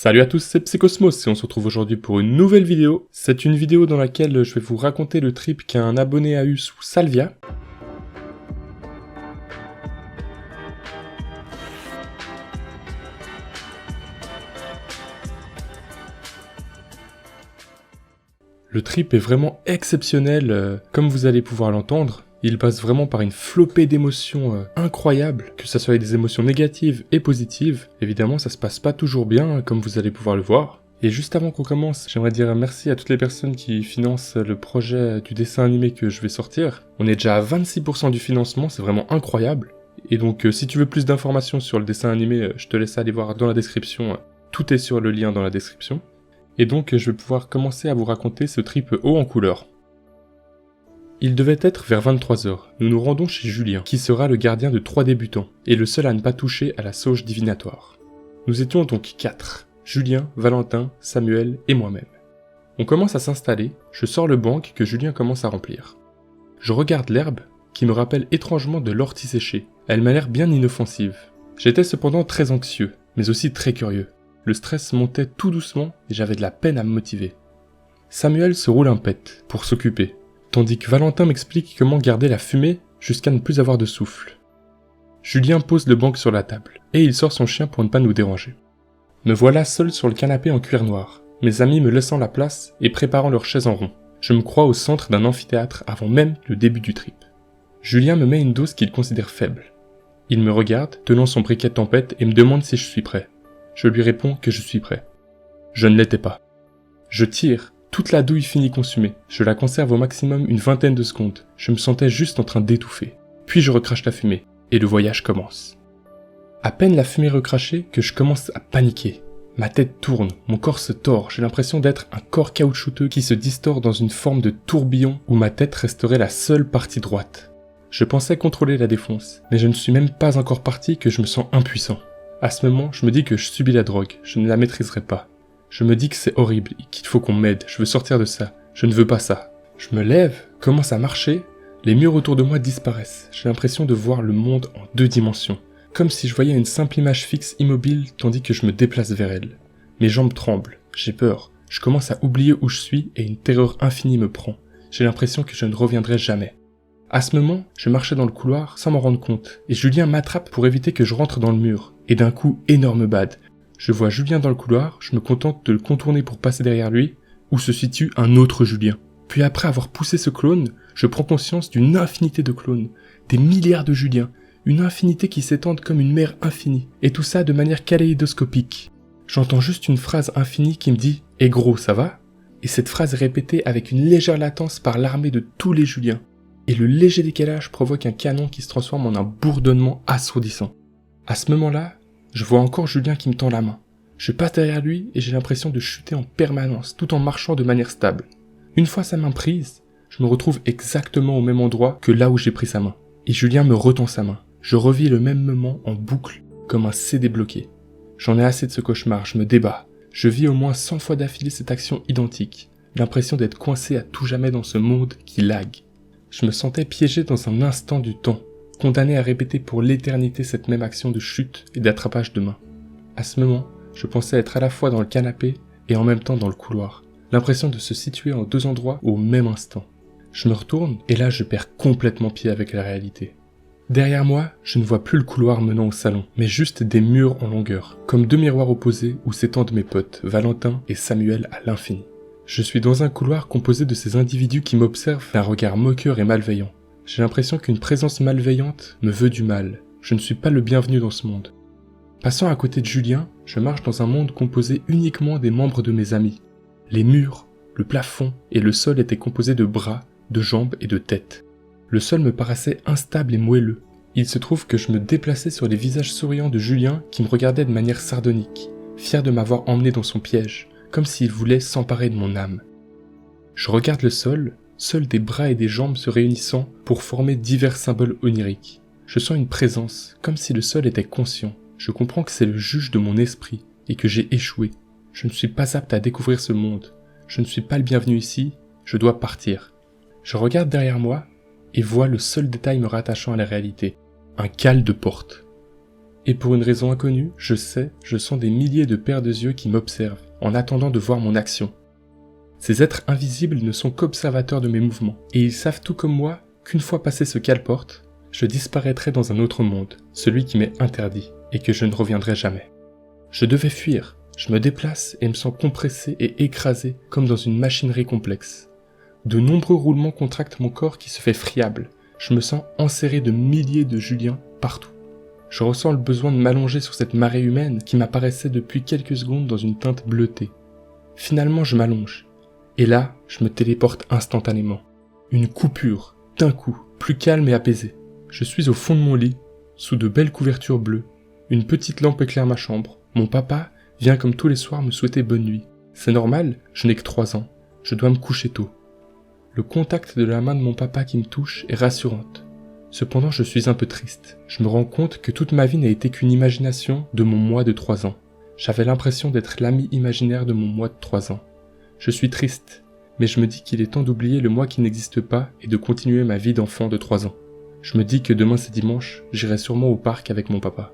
Salut à tous, c'est Psychosmos et on se retrouve aujourd'hui pour une nouvelle vidéo. C'est une vidéo dans laquelle je vais vous raconter le trip qu'un abonné a eu sous Salvia. Le trip est vraiment exceptionnel, comme vous allez pouvoir l'entendre. Il passe vraiment par une flopée d'émotions incroyables, que ce soit des émotions négatives et positives. Évidemment, ça se passe pas toujours bien, comme vous allez pouvoir le voir. Et juste avant qu'on commence, j'aimerais dire merci à toutes les personnes qui financent le projet du dessin animé que je vais sortir. On est déjà à 26% du financement, c'est vraiment incroyable. Et donc, si tu veux plus d'informations sur le dessin animé, je te laisse aller voir dans la description. Tout est sur le lien dans la description. Et donc, je vais pouvoir commencer à vous raconter ce trip haut en couleur. Il devait être vers 23h, nous nous rendons chez Julien, qui sera le gardien de 3 débutants, et le seul à ne pas toucher à la sauge divinatoire. Nous étions donc 4, Julien, Valentin, Samuel et moi-même. On commence à s'installer, je sors le banc que Julien commence à remplir. Je regarde l'herbe, qui me rappelle étrangement de l'ortie séchée, elle m'a l'air bien inoffensive. J'étais cependant très anxieux, mais aussi très curieux. Le stress montait tout doucement et j'avais de la peine à me motiver. Samuel se roule un pet, pour s'occuper, tandis que Valentin m'explique comment garder la fumée jusqu'à ne plus avoir de souffle. Julien pose le banc sur la table, et il sort son chien pour ne pas nous déranger. Me voilà seul sur le canapé en cuir noir, mes amis me laissant la place et préparant leurs chaises en rond. Je me crois au centre d'un amphithéâtre avant même le début du trip. Julien me met une dose qu'il considère faible. Il me regarde, tenant son briquet de tempête, et me demande si je suis prêt. Je lui réponds que je suis prêt. Je ne l'étais pas. Je tire. Toute la douille finit consumée, je la conserve au maximum une vingtaine de secondes, je me sentais juste en train d'étouffer. Puis je recrache la fumée, et le voyage commence. À peine la fumée recrachée que je commence à paniquer. Ma tête tourne, mon corps se tord, j'ai l'impression d'être un corps caoutchouteux qui se distord dans une forme de tourbillon où ma tête resterait la seule partie droite. Je pensais contrôler la défonce, mais je ne suis même pas encore parti que je me sens impuissant. À ce moment, je me dis que je subis la drogue, je ne la maîtriserai pas. Je me dis que c'est horrible et qu'il faut qu'on m'aide, je veux sortir de ça, je ne veux pas ça. Je me lève, commence à marcher, les murs autour de moi disparaissent, j'ai l'impression de voir le monde en 2 dimensions, comme si je voyais une simple image fixe immobile tandis que je me déplace vers elle. Mes jambes tremblent, j'ai peur, je commence à oublier où je suis et une terreur infinie me prend, j'ai l'impression que je ne reviendrai jamais. À ce moment, je marchais dans le couloir sans m'en rendre compte, et Julien m'attrape pour éviter que je rentre dans le mur, et d'un coup, énorme bad. Je vois Julien dans le couloir, je me contente de le contourner pour passer derrière lui, où se situe un autre Julien. Puis après avoir poussé ce clone, je prends conscience d'une infinité de clones, des milliards de Juliens, une infinité qui s'étendent comme une mer infinie, et tout ça de manière kaléidoscopique. J'entends juste une phrase infinie qui me dit « Eh gros, ça va ?» Et cette phrase est répétée avec une légère latence par l'armée de tous les Juliens. Et le léger décalage provoque un canon qui se transforme en un bourdonnement assourdissant. À ce moment-là, je vois encore Julien qui me tend la main. Je passe derrière lui et j'ai l'impression de chuter en permanence, tout en marchant de manière stable. Une fois sa main prise, je me retrouve exactement au même endroit que là où j'ai pris sa main. Et Julien me retend sa main. Je revis le même moment en boucle, comme un CD bloqué. J'en ai assez de ce cauchemar, je me débats. Je vis au moins 100 fois d'affilée cette action identique. L'impression d'être coincé à tout jamais dans ce monde qui lag. Je me sentais piégé dans un instant du temps. Condamné à répéter pour l'éternité cette même action de chute et d'attrapage de main. À ce moment, je pensais être à la fois dans le canapé et en même temps dans le couloir. L'impression de se situer en 2 endroits au même instant. Je me retourne et là je perds complètement pied avec la réalité. Derrière moi, je ne vois plus le couloir menant au salon, mais juste des murs en longueur, comme 2 miroirs opposés où s'étendent mes potes, Valentin et Samuel à l'infini. Je suis dans un couloir composé de ces individus qui m'observent d'un regard moqueur et malveillant. J'ai l'impression qu'une présence malveillante me veut du mal. Je ne suis pas le bienvenu dans ce monde. Passant à côté de Julien, je marche dans un monde composé uniquement des membres de mes amis. Les murs, le plafond et le sol étaient composés de bras, de jambes et de têtes. Le sol me paraissait instable et moelleux. Il se trouve que je me déplaçais sur les visages souriants de Julien qui me regardait de manière sardonique, fier de m'avoir emmené dans son piège, comme s'il voulait s'emparer de mon âme. Je regarde le sol, seuls des bras et des jambes se réunissant pour former divers symboles oniriques. Je sens une présence, comme si le sol était conscient. Je comprends que c'est le juge de mon esprit, et que j'ai échoué. Je ne suis pas apte à découvrir ce monde. Je ne suis pas le bienvenu ici, je dois partir. Je regarde derrière moi, et vois le seul détail me rattachant à la réalité. Un cal de porte. Et pour une raison inconnue, je sens des milliers de paires de yeux qui m'observent, en attendant de voir mon action. Ces êtres invisibles ne sont qu'observateurs de mes mouvements, et ils savent tout comme moi qu'une fois passé ce cale-porte, je disparaîtrai dans un autre monde, celui qui m'est interdit, et que je ne reviendrai jamais. Je devais fuir, je me déplace et me sens compressé et écrasé comme dans une machinerie complexe. De nombreux roulements contractent mon corps qui se fait friable, je me sens enserré de milliers de Juliens partout. Je ressens le besoin de m'allonger sur cette marée humaine qui m'apparaissait depuis quelques secondes dans une teinte bleutée. Finalement, je m'allonge. Et là, je me téléporte instantanément. Une coupure, d'un coup, plus calme et apaisée. Je suis au fond de mon lit, sous de belles couvertures bleues. Une petite lampe éclaire ma chambre. Mon papa vient comme tous les soirs me souhaiter bonne nuit. C'est normal, je n'ai que 3 ans. Je dois me coucher tôt. Le contact de la main de mon papa qui me touche est rassurante. Cependant, je suis un peu triste. Je me rends compte que toute ma vie n'a été qu'une imagination de mon moi de 3 ans. J'avais l'impression d'être l'ami imaginaire de mon moi de 3 ans. Je suis triste, mais je me dis qu'il est temps d'oublier le moi qui n'existe pas et de continuer ma vie d'enfant de 3 ans. Je me dis que demain c'est dimanche, j'irai sûrement au parc avec mon papa.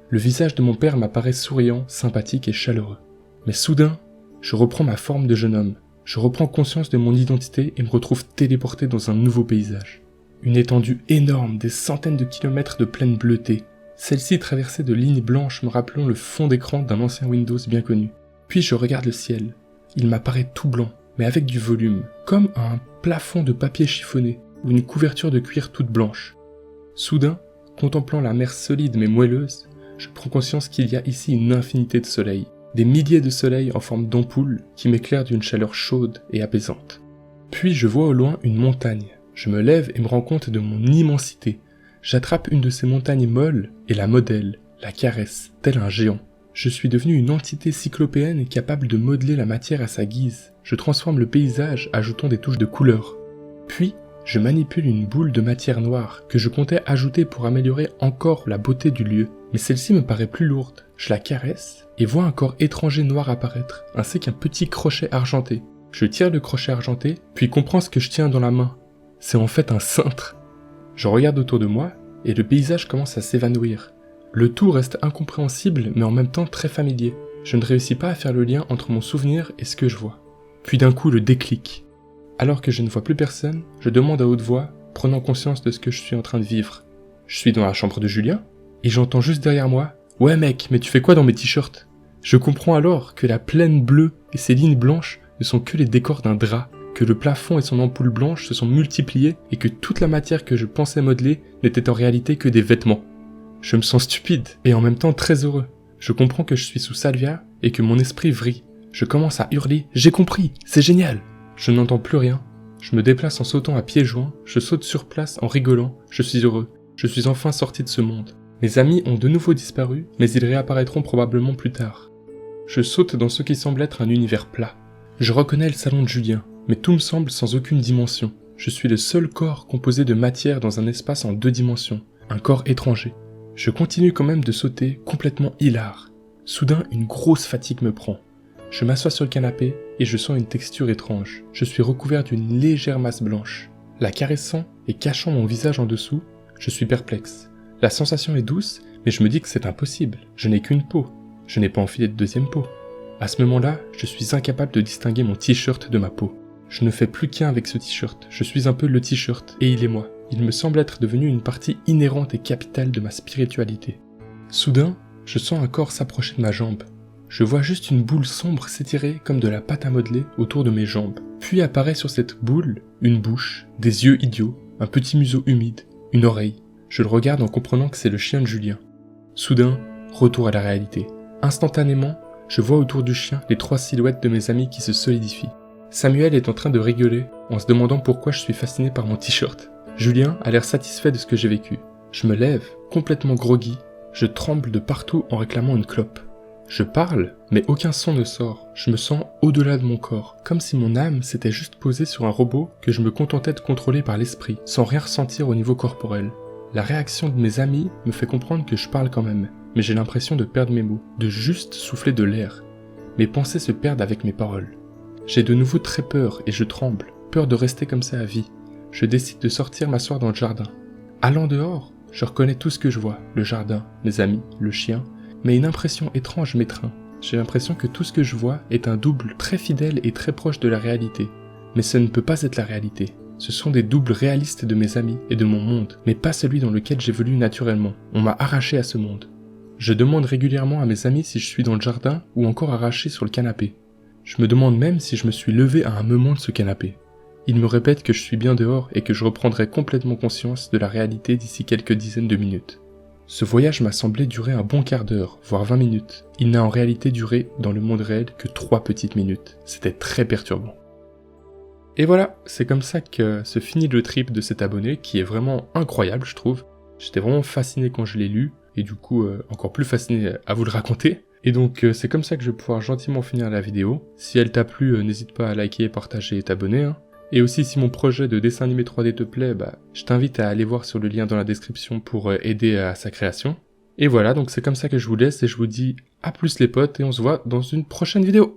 Le visage de mon père m'apparaît souriant, sympathique et chaleureux. Mais soudain, je reprends ma forme de jeune homme. Je reprends conscience de mon identité et me retrouve téléporté dans un nouveau paysage. Une étendue énorme, des centaines de kilomètres de plaine bleutée. Celle-ci traversée de lignes blanches me rappelant le fond d'écran d'un ancien Windows bien connu. Puis je regarde le ciel. Il m'apparaît tout blanc, mais avec du volume, comme un plafond de papier chiffonné ou une couverture de cuir toute blanche. Soudain, contemplant la mer solide mais moelleuse, je prends conscience qu'il y a ici une infinité de soleils. Des milliers de soleils en forme d'ampoule qui m'éclairent d'une chaleur chaude et apaisante. Puis je vois au loin une montagne. Je me lève et me rends compte de mon immensité. J'attrape une de ces montagnes molles et la modèle, la caresse, tel un géant. Je suis devenu une entité cyclopéenne capable de modeler la matière à sa guise. Je transforme le paysage, ajoutant des touches de couleur. Puis, je manipule une boule de matière noire que je comptais ajouter pour améliorer encore la beauté du lieu. Mais celle-ci me paraît plus lourde. Je la caresse et vois un corps étranger noir apparaître, ainsi qu'un petit crochet argenté. Je tire le crochet argenté, puis comprends ce que je tiens dans la main. C'est en fait un cintre. Je regarde autour de moi, et le paysage commence à s'évanouir. Le tout reste incompréhensible, mais en même temps très familier. Je ne réussis pas à faire le lien entre mon souvenir et ce que je vois. Puis d'un coup, le déclic. Alors que je ne vois plus personne, je demande à haute voix, prenant conscience de ce que je suis en train de vivre. Je suis dans la chambre de Julien, et j'entends juste derrière moi « Ouais mec, mais tu fais quoi dans mes t-shirts ?» Je comprends alors que la plaine bleue et ses lignes blanches ne sont que les décors d'un drap, que le plafond et son ampoule blanche se sont multipliés et que toute la matière que je pensais modeler n'était en réalité que des vêtements. Je me sens stupide et en même temps très heureux. Je comprends que je suis sous salvia et que mon esprit vrille. Je commence à hurler « J'ai compris, c'est génial !» Je n'entends plus rien. Je me déplace en sautant à pieds joints, je saute sur place en rigolant, je suis heureux. Je suis enfin sorti de ce monde. Mes amis ont de nouveau disparu, mais ils réapparaîtront probablement plus tard. Je saute dans ce qui semble être un univers plat. Je reconnais le salon de Julien, mais tout me semble sans aucune dimension. Je suis le seul corps composé de matière dans un espace en 2 dimensions, un corps étranger. Je continue quand même de sauter, complètement hilar. Soudain, une grosse fatigue me prend. Je m'assois sur le canapé et je sens une texture étrange. Je suis recouvert d'une légère masse blanche. La caressant et cachant mon visage en dessous, je suis perplexe. La sensation est douce, mais je me dis que c'est impossible. Je n'ai qu'une peau. Je n'ai pas enfilé de deuxième peau. À ce moment-là, je suis incapable de distinguer mon t-shirt de ma peau. Je ne fais plus qu'un avec ce t-shirt. Je suis un peu le t-shirt, et il est moi. Il me semble être devenu une partie inhérente et capitale de ma spiritualité. Soudain, je sens un corps s'approcher de ma jambe. Je vois juste une boule sombre s'étirer comme de la pâte à modeler autour de mes jambes. Puis apparaît sur cette boule une bouche, des yeux idiots, un petit museau humide, une oreille. Je le regarde en comprenant que c'est le chien de Julien. Soudain, retour à la réalité. Instantanément, je vois autour du chien les 3 silhouettes de mes amis qui se solidifient. Samuel est en train de rigoler en se demandant pourquoi je suis fasciné par mon t-shirt. Julien a l'air satisfait de ce que j'ai vécu. Je me lève, complètement groggy. Je tremble de partout en réclamant une clope. Je parle, mais aucun son ne sort. Je me sens au-delà de mon corps, comme si mon âme s'était juste posée sur un robot que je me contentais de contrôler par l'esprit, sans rien ressentir au niveau corporel. La réaction de mes amis me fait comprendre que je parle quand même, mais j'ai l'impression de perdre mes mots, de juste souffler de l'air. Mes pensées se perdent avec mes paroles. J'ai de nouveau très peur et je tremble, peur de rester comme ça à vie. Je décide de sortir m'asseoir dans le jardin. Allant dehors, Je reconnais tout ce que je vois, le jardin, mes amis, le chien, mais une impression étrange m'étreint. J'ai l'impression que tout ce que je vois est un double très fidèle et très proche de la réalité. Mais ce ne peut pas être la réalité. Ce sont des doubles réalistes de mes amis et de mon monde, mais pas celui dans lequel j'évolue naturellement. On m'a arraché à ce monde. Je demande régulièrement à mes amis si je suis dans le jardin ou encore arraché sur le canapé. Je me demande même si je me suis levé à un moment de ce canapé. Ils me répètent que je suis bien dehors et que je reprendrai complètement conscience de la réalité d'ici quelques dizaines de minutes. Ce voyage m'a semblé durer un bon quart d'heure, voire 20 minutes. Il n'a en réalité duré, dans le monde réel, que 3 petites minutes. C'était très perturbant. Et voilà, c'est comme ça que se finit le trip de cet abonné, qui est vraiment incroyable, je trouve. J'étais vraiment fasciné quand je l'ai lu, et du coup, encore plus fasciné à vous le raconter. Et donc, c'est comme ça que je vais pouvoir gentiment finir la vidéo. Si elle t'a plu, n'hésite pas à liker, partager et t'abonner, hein. Et aussi, si mon projet de dessin animé 3D te plaît, je t'invite à aller voir sur le lien dans la description pour aider à sa création. Et voilà, donc c'est comme ça que je vous laisse et je vous dis à plus les potes et on se voit dans une prochaine vidéo.